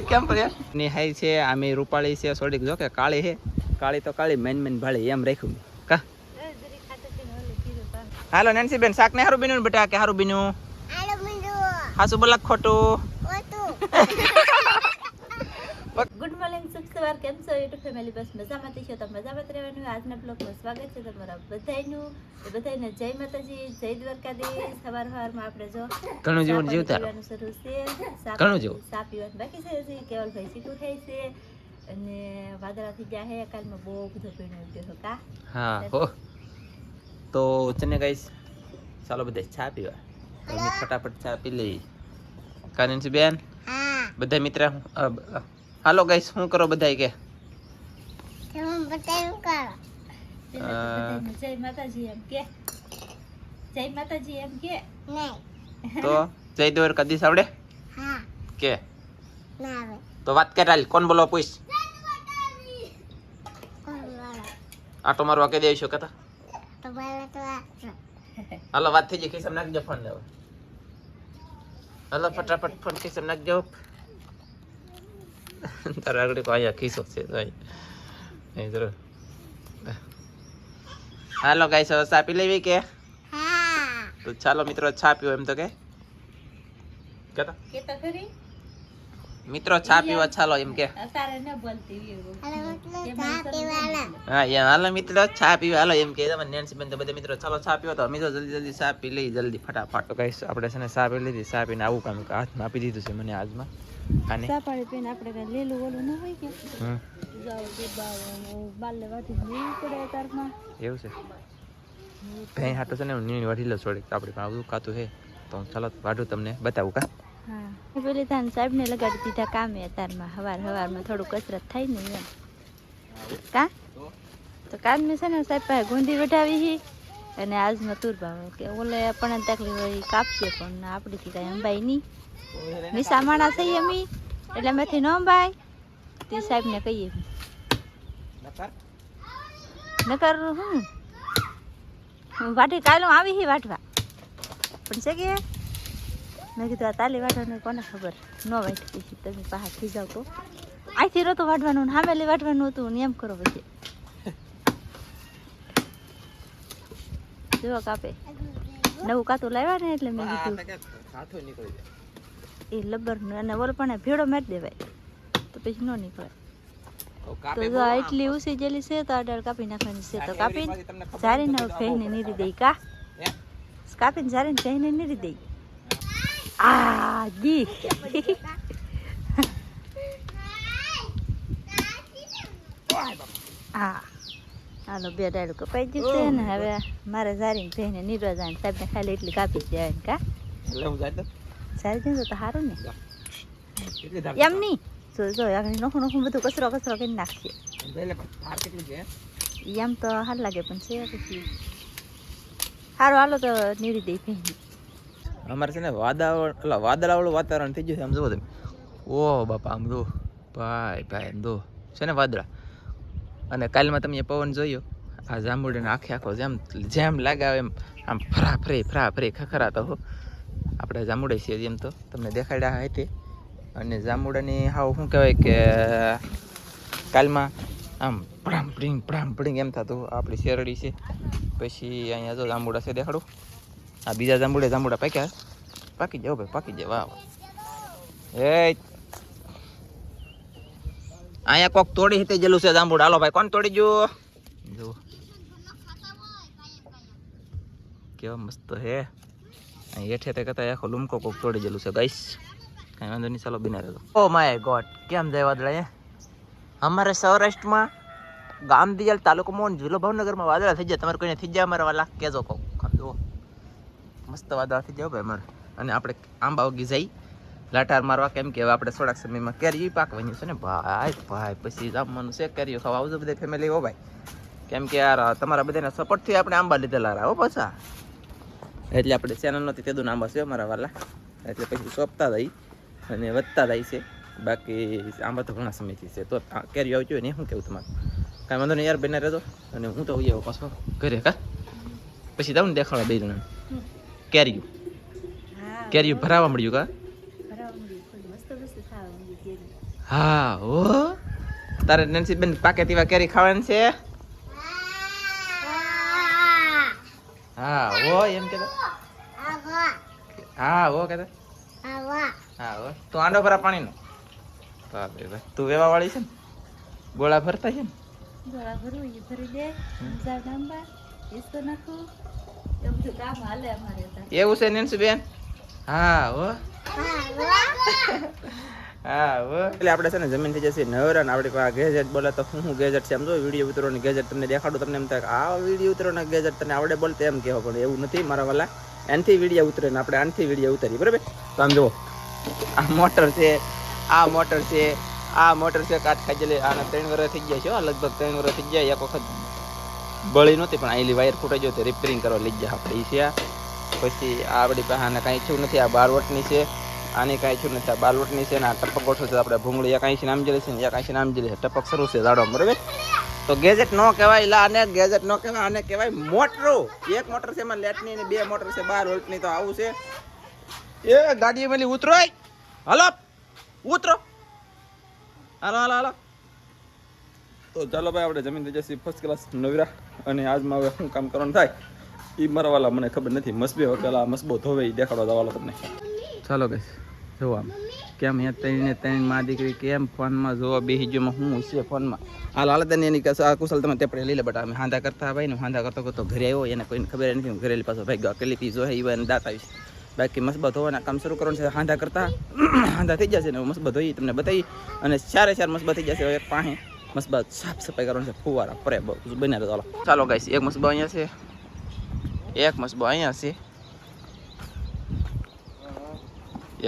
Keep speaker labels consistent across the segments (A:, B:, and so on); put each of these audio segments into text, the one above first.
A: કેમ પડ્યા નિહાઈ છે આમે રૂપાળી છે થોડીક જો કે કાળી છે કાળી તો કાળી મેન મેન ભાળી એમ રાખ્યું કા હાલો નેન્સી બેન શાક ને હારું બીનું બેટા કે હારું બીનું હાસુ બોલા ખોટું
B: ગુડ મોર્નિંગ શુભ સવાર કેમ છો યુટ્યુબ ફેમિલી બસ મજામાં છો તો મજામાં રહેવાનું આજના બ્લોગમાં સ્વાગત છે તમારા બધાયનું બધાયને જય માતાજી જય દ્વારકાધીશ સવારમાં આપણે જો
A: ઘણું જીવન જીવતા
B: શરૂ છે
A: ઘણું જેવું
B: સા પીવાનું બાકી છે હજી કેવલભાઈ સીટું થાય છે અને વાદળા થઈ ગયા છે કાલમાં બહુ બધો પીણો ઉઠ્યો કા
A: હા હો તો ચને ગાઈસ ચાલો બધા ચા પીવા અમે ફટાફટ ચા પી લઈ કાનનસી બેન હા બધા મિત્ર હાલો ગાઈસ શું કરો બધાય કે
B: તમે બતાવ્યું કરો જય માતાજી એમ કે જય માતાજી એમ કે નહીં
A: તો જય દ્વારકાધીશ આવડે
B: હા
A: કે
B: ના આવે
A: તો વાત કરાલ કોણ બોલો પૂછ આટો મારવા કે દેશો કતા
B: તો બોલે તો
A: હાલો વાત થઈ ગઈ ખિસ્સામાં નાખજો ફોન લેવા હાલો ફટાફટ ફોન ખિસ્સામાં નાખજો તારા આગળ તો અહીંયા ખિસ્સો છે તો અહીં જરો હાલો ગાઈસ હવે ચા પી લેવી કે
B: હા
A: તો ચાલો મિત્રો ચા પીવો એમ તો કે કેતા
B: કેતા ખરી
A: મિત્રો ચા પીવા ચાલો એમ કે
B: તારે ન બોલતી
A: હા યાર હાલો મિત્રો ચા પીવા હાલો એમ કે તમે નેન્સી બેન તો બધા મિત્રો ચાલો ચા પીવો તો અમે તો જલ્દી જલ્દી ચા પી લઈ જલ્દી ફટાફટ તો ગાઈસ આપણે છે ને ચા પી લીધી ચા પીને આવું કામ હાથમાં આપી દીધું છે મને આજમાં આને
B: ચા પાણી પીને આપણે કઈ લેલું ઓલું ન હોય કે જાવ કે બાલે વાટી નીણ પડે તારમાં
A: એવું છે ભેં હાટો છે ને હું નીણ વાટી લઉં થોડીક આપણે પણ આવું કાતું છે તો ચાલો વાઢું તમને બતાવું કા
B: હા પેલી થાન સાહેબ ને લગાડી દીધા કામે તારમાં હવારમાં થોડું કસરત થાય ને એમ કા તો કામ મેં છે ને સાહેબ પાસે ગુંદી વઢાવી હી અને આજમાં તુરબા કે ઓલે પણ તકલીફ હોય કાપશે પણ આપણીથી કાંઈ અંબાઈ નહીં મિસા માણા થઈ અમી એટલે મેથી ન અંબાય તે સાહેબને કહીએ નકર હું વાટી કાલે આવી હી વાટવા પણ છે કે મેં કીધું આ તાલી વાટવાનું કોને ખબર ન વાટી પછી તમે પાછા થઈ જાવ તો અહીંથી રોતું વાટવાનું ને સામેલી વાટવાનું હતું ને એમ કરો પછી જો કાપે નવું કાતું લાવ્યા ને એટલે મેં કીધું એ લબ્બરનું અને ઓલ પણ ભેડો મારી દેવાય તો પછી ન નીકળે તો જો એટલી ઉસી જેલી છે તો આડાળ કાપી નાખવાની છે તો કાપીને ઝારીને ફેહીને નીરી દઈ કા કાપીને ઝારીને ફેહીને નીરી દઈ આ જી હા હાલો બે ડાળું કપાઈ જશે ને હવે મારે ઝારીને ફેહીને નીરવા જાય સાહેબને ખાલી એટલી કાપી જાય કા સારી જશે તો સારું ને એમ નહીં જો આગળ નોખું નોખું બધું કચરો કરી નાખીએ એમ તો હાલ લાગે પણ છે પછી સારું હાલો તો નીરી દઈ ફેંકી
A: અમારે છે ને વાદળાવાળું વાતાવરણ થઈ ગયું છે આમ જુઓ તમે ઓ બાપા આમ દો ભાઈ એમ દો છે ને વાદળા અને કાલમાં તમે પવન જોયો આ જાંબુડીને આખો જેમ લાગાવે એમ આમ ફરા ફરી ખખરાતો હો આપણે જાંબુડા છીએ એમ તો તમને દેખાડ્યા હતી અને જાંબુડાની હાવ શું કહેવાય કે કાલમાં આમ પડામ એમ થતું આપણી શેરડી છે પછી અહીંયા જો જાંબુડા છે દેખાડું આ બીજા જાંબુડા પાકી જાઓ ભાઈ પાકી જાય વાહ એ અહીંયા કોક તોડી હિતે જેલું છે જાંબુડા હાલો ભાઈ કોણ તોડી જો કેવા મસ્ત હે હેઠે તે કરતા આખો લૂમકો કોક તોડી ગયેલું છે ગાઈસ કઈ વાંધો નહીં ચાલો બિના રહેતો ઓ માય ગોડ કેમ જાય વાદળા અમારે સૌરાષ્ટ્રમાં ગામ દિયાલ તાલુકો મોન જિલ્લો ભાવનગરમાં વાદળા થઈ જાય તમારે કોઈને થઈ જાય અમારા વાલા કેજો કોક જો મસ્ત વાદળા થઈ જાય ભાઈ અમારે અને આપણે આંબા ઉગી જઈ લાટાર મારવા કેમ કે હવે આપણે થોડાક સમયમાં કેરી પાકવાની છે ને ભાઈ પછી જમવાનું છે કેરીઓ ખાવા આવજો બધા ફેમિલી હો ભાઈ કેમ કે યાર તમારા બધાના સપોર્ટથી આપણે આંબા લીધેલા રહો પાછા એટલે આપણે ચેનલ નહોતી તેદું આંબા છે અમારા વાલા એટલે પછી સોંપતા જાય અને વધતા જાય છે બાકી આંબા તો ઘણા સમયથી છે તો કેરીઓ આવતી હોય ને શું કેવું તમારે કાંઈ વાંધો નહીં યાર બેને રહેતો અને હું તો આવું પાછો ઘરે કા પછી જાઉં ને દેખાડવા બે જણા કેરીઓ
B: હા
A: કેરી ભરાવા મળ્યું કા હા ઓ તારે નેન્સી બેન પાકે તેવા કેરી ખાવાની છે હા ઓ એમ કે હા ઓ કે હા ઓ તું આંડો ભરા પાણીનો બાપરે ભાઈ તું વેવા વાળી છે ને ગોળા ભરતા છે ને
B: ગોળા ભરવું એ ભરી દે મજા ડાંબા એસો નાખું એવું બધું કામ હાલે અમારે
A: એવું છે નેન્સી બેન હા ઓ હા ઓ એટલે આપણે છે ને જમીન થઈ જશે નવરા ને આપણી પાસે ગેજેટ બોલે તો શું ગેજેટ છે એમ જો વિડીયો ઉતરવાની ગેજેટ તમને દેખાડું તમને એમ થાય આ વિડીયો ઉતરવાના ગેજેટ તને આવડે બોલતે એમ કહેવો પણ એવું નથી મારા વાલા એનથી વિડીયો ઉતરે ને આપણે આનથી વિડીયો ઉતારી બરાબર તો આમ જુઓ આ મોટર છે આ મોટર છે આ મોટર છે કાટ ખાઈ આને 3 વર્ષ થઈ ગયા છે લગભગ 3 વર્ષ થઈ ગયા એક વખત બળી નહોતી પણ આઈલી વાયર ફૂટાઈ ગયો તો રિપેરિંગ કરવા લઈ ગયા આપણે છે પછી આ આપણી પાસે આને કાંઈ ઈચ્છું નથી આ 12 વોટની છે આની કાંઈ ઈચ્છું નથી આ 12 વોટની છે ને આ ટપક ગોઠવ છે આપણે ભૂંગળી 81 નામ જેલી છે ને 81 નામ જેલી છે ટપક શરૂ છે દાડો બરાબર તો ગેજેટ નો કહેવાય લા આને ગેજેટ નો કહેવાય આને કહેવાય મોટરો એક મોટર છે એમાં લેટની ને 2 મોટર છે 12 વોલ્ટની તો આવું છે એ ગાડી મેલી ઉતરો હાલો ઉતરો હાલો હાલો હાલો તો ચાલો ભાઈ આપણે જમીન થઈ જશે ફર્સ્ટ ક્લાસ નવીરા અને આજમાં હવે શું કામ કરવાનું થાય એ મારા વાલા મને ખબર નથી મસબે પેલા મસબો ધોવે એ દેખાડવા જવાલો તમને ચાલો ગઈશ જોવો આમ કેમ અહીંયા ત્રણ માં દીકરી કેમ ફોનમાં જોવા બેસી ગયોમાં હું છે ફોનમાં હાલ હાલત એની કુશલ તમે તેપડે લઈ લે બટા અમે હાંધા કરતા ભાઈ ને હાંધા કરતો કરતો ઘરે આવ્યો એને કોઈને ખબર નથી હું ઘરેલી પાછો ભાઈ અકેલી પી જો એ દાંત આવીશ બાકી મસબા ધોવાના કામ શરૂ કરવાનું છે હાંધા કરતા હાંધા થઈ જશે ને મસબા ધોઈ તમને બતાવી અને 4 મસબા થઈ જશે એક પાસે મસબા સાફ સફાઈ કરવાનું છે ફુવારા પરે બનાવે ચાલો ચાલો ગાઈસ એક મસબા અહીંયા છે એક મસબો અહીંયા છે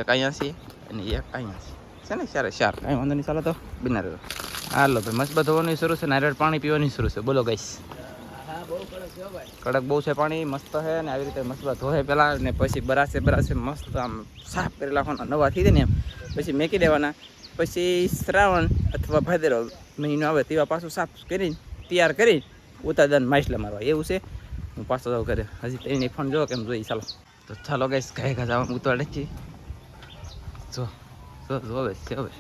A: એક અહીંયા છે અને એક અહીંયા છે ને 4 કાંઈ વાંધો નહીં ચાલો તો બિના રહ્યો હાલો ભાઈ મસબા ધોવાનું શરૂ છે નારિયેળ પાણી પીવાની શરૂ છે બોલો ગાઈસ કડક બહુ છે પાણી મસ્ત છે ને આવી રીતે મસબા ધોવે પેલા ને પછી બરાસે મસ્ત આમ સાફ કરી નાખવાના નવા થઈ જાય ને એમ પછી મેકી દેવાના પછી શ્રાવણ અથવા ભાદરવો મહિનો આવે તેવા પાછું સાફ કરીને તૈયાર કરી ઉતાદાન માછલા મારવા એવું છે હું પાછો જાઉં ઘરે હજી એની ફોન જો કેમ જોઈ ચાલો તો ચાલો ગાઈસ ગાય ઘા જવા ઉતાડે છે જો જો જોવે છે હવે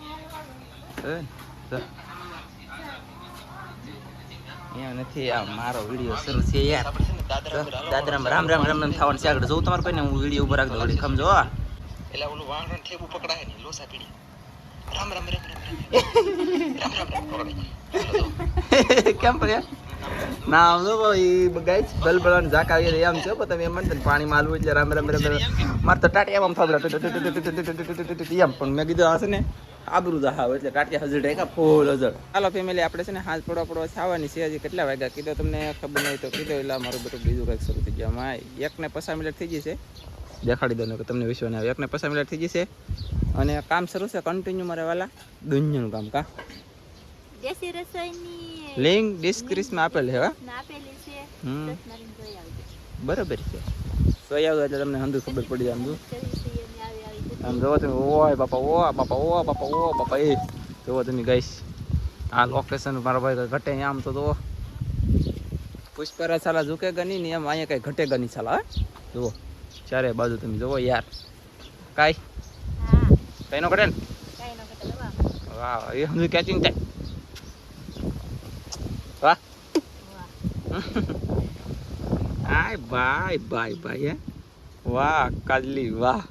A: અહીંયા નથી આ મારો વિડીયો શરૂ છે યાર દાદરામાં રામ રામ રામ રામ થવાનું છે આગળ જોઉં તમારે કોઈને હું વિડીયો ઉપર રાખી દઉં સમજો એટલે ઓલું વાંગણ ઠેબુ પકડાય ને લોસા પીડી રામ રામ રામ રામ કેમ પડ્યા ના આમ તો એ ગાઈસ બલબલાને ઝાક આવી એમ છે તમે એમ म्हणતા પાણી માલવું એટલે રામ રામ રામ મારે તો ટાટિયા આમ થાબલા એમ પણ મેં કીધું હશે ને આબરૂ દહાવ એટલે ટાટિયા હજર ઢેકા ફૂલ હજર હાલો ફેમિલી આપણે છે ને હાથ પડવા છાવાની છે હજી કેટલા વાગ્યા કીધું તમને ખબર નહીં તો કીધું એટલે મારું બધું બીજું કંઈક શરૂ થઈ ગયા માં 1 ને 5 મિનિટ થઈ જશે દેખાડી દો કે તમને વિશ્વાસ આવે 1 ને 5 મિનિટ થઈ જશે અને કામ શરૂ છે કન્ટિન્યુ મારે વાલા દુનિયાનું કામ કા
B: દેશી રસોઈની
A: લિંક ડિસ્ક્રિપ્શનમાં આપેલ છે
B: આપેલી છે
A: બરાબર છે સોઈ આવજો એટલે તમને હંધુ ખબર પડી જાય આમ જોવો તમે ઓય બાપા ઓ બાપા ઓ બાપા ઓ બાપા એ જોવો તમે ગાઈસ આ લોકેશન મારા ભાઈ ઘટે આમ તો જો પુષ્પરા સાલા ઝુકેગા નહીં ને એમ અહીંયા કઈ ઘટેગા નહીં સાલા જુઓ ચારે બાજુ તમે જોવો યાર કાઈ કઈ નો ઘટે ને વાહ એ હંધુ કેચિંગ થાય વાહ આય બાય બાય બાય વાહ કાજલી વાહ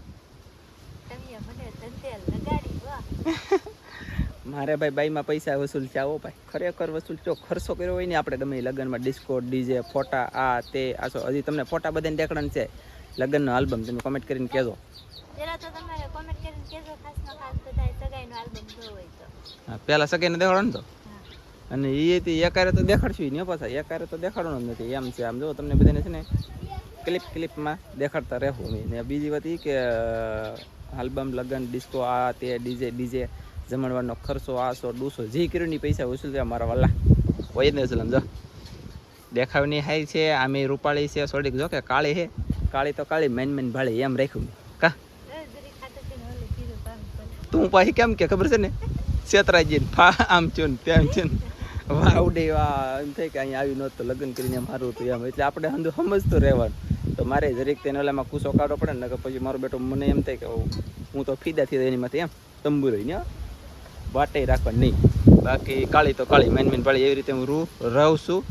A: મારે ભાઈ બાઈમાં પૈસા વસૂલ છે આવો ભાઈ ખરેખર વસૂલ ચો ખર્ચો કર્યો હોય ને આપણે ગમે લગ્નમાં ડિસ્કો ડીજે ફોટા આ તે આસો હજી તમને ફોટા બધાને દેખાડવાનું છે લગ્નનો આલ્બમ તમે કોમેન્ટ કરીને કહેજો હા પહેલાં સગાઈને દેખાડો ને તો અને એ એકારે તો દેખાડશું ને પાછા એકારે તો દેખાડવાનું જ નથી એમ છે આમ જો તમને બધાને છે ને ક્લિપમાં દેખાડતા રહેવું ને બીજી વાત એ કે આલ્બમ લગ્ન ડિસ્કો આ તે ડીજે જમણવારનો ખર્ચો 100-200 જે કર્યું ની પૈસા વસૂલ થયા મારા વાલા હોય ને વસૂલ સમજો દેખાવની હાઈ છે આમે રૂપાળી છે થોડીક જો કે કાળી છે કાળી તો કાળી મેન ભાળી એમ રાખ્યું કા તું પાછી કેમ કે ખબર છે ને છેતરાજી આમ છે ને તેમ છે ને વાવડે એમ થાય કે અહીંયા આવી નહોતું લગ્ન કરીને એમ સારું હતું એમ એટલે આપણે હંધું સમજતું રહેવાનું તો તો મારે જરીક તેને ઓલામાં કૂસો કાઢવો પડે ને, પછી મારો બેટો મને એમ થાય કે હું તો ફીદા થઈ જાય એનીમાંથી એમ તંબુ રહીને વાટે રાખવા નહીં. બાકી કાળી તો કાળી મેન પાળી એવી રીતે હું રહું છું.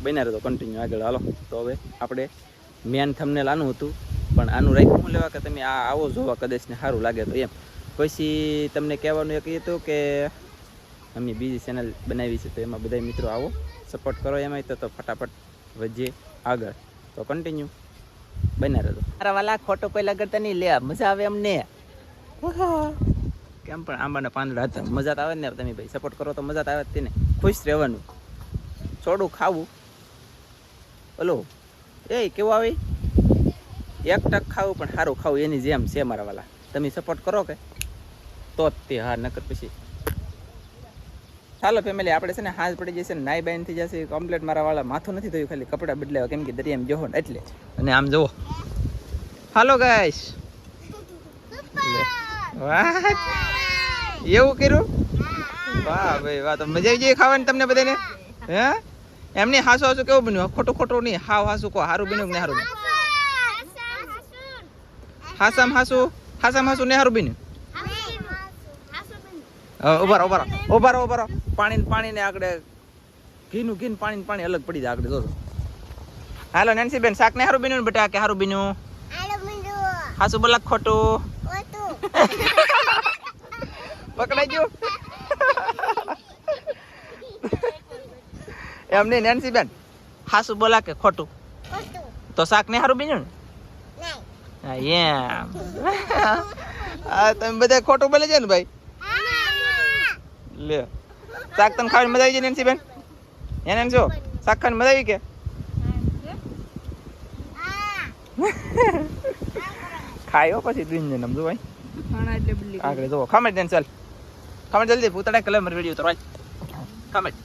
A: બન્યા રહે તો કન્ટિન્યુ આગળ હાલો. તો હવે આપણે મેન થંબનેલ આનું હતું, પણ આનું રાખ્યું હું લેવા કે તમે આ આવો જોવા કદાચ ને સારું લાગે તો એમ. પછી તમને કહેવાનું એક એ હતું કે અમે બીજી ચેનલ બનાવી છે, તો એમાં બધા મિત્રો આવો સપોર્ટ કરો એમાં, તો ફટાફટ વધીએ આગળ. તો કન્ટિન્યુ બન્યા રહેતો. મારા વાલા ખોટો પહેલા કરતા નહીં લે, મજા આવે એમને કેમ પણ આંબાના પાંદડા હતા, મજા તો આવે ને. તમે ભાઈ સપોર્ટ કરો તો મજા તો આવે જ તેને. ખુશ રહેવાનું, છોડું ખાવું. ઓલો એ કેવું આવે, એક ટક ખાવું પણ સારું ખાવું, એની જેમ છે મારા વાલા. તમે સપોર્ટ કરો કે તો જ તે હા, નકર પછી ચાલો ફેમિલી આપણે છે ને હાથ પડી જશે ને નાઈ બાઈન થઈ જશે કમ્પ્લીટ. મારા વાળા માથું નથી થયું, ખાલી કપડાં બદલાવા કેમ કે દરિયામાં જોવો ને એટલે. અને આમ જુઓ, હાલો ગાઈસ, વાહ એવું કર્યું, વાહ ભાઈ વાહ. તો મજા આવી જાય ખાવાની તમને બધાને હે? એમને હાસુ હાસુ કેવું બન્યું? ખોટું ખોટું નહીં, હાવ હાસુ કહો. સારું બન્યું કે નહીં સારું બન્યું? હાસામ હાસુ ને સારું બન્યું? ઉભારો પાણી ને આગળ ઘીનું પાણી અલગ પડી જાય આગળ. જોજો હાલો નેન્સી બેન, શાક ને સારું બન્યું બેટા કે સારું બન્યું? હાસુ બોલા ખોટું પકડાઈ ગયું એમ નહીં નેન્સી બેન, હાસુ બોલા કે ખોટું? તો શાક ને સારું બન્યું ને? એમ તમે બધા ખોટું બોલે છે ને ભાઈ. લે શાક તને ખાવાની મજા આવી જાય નેન્સી બેન? એને જો શાક ખાવાની મજા આવી કે? ખાયો પછી દુઈને સમજો ભાઈ. આગળ જો ખામડ દે ચાલ, ખામડ જલ્દી પૂતળા કલર મર વિડિયો તો રાઈટ ખામડ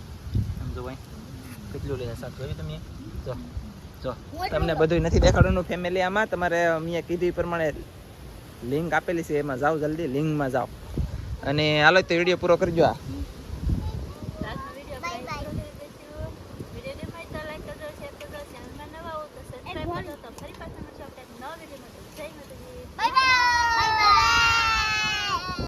A: સમજો ભાઈ. કેટલું લે શાક જોયું તમે? જો તમને બધું નથી દેખાડવાનું ફેમિલી. આમાં તમારે મેં કીધું એ પ્રમાણે લિંક આપેલી છે, એમાં જાઓ જલ્દી લિંકમાં જાઓ. અને હાલો તો વિડીયો પૂરો કરજો. આ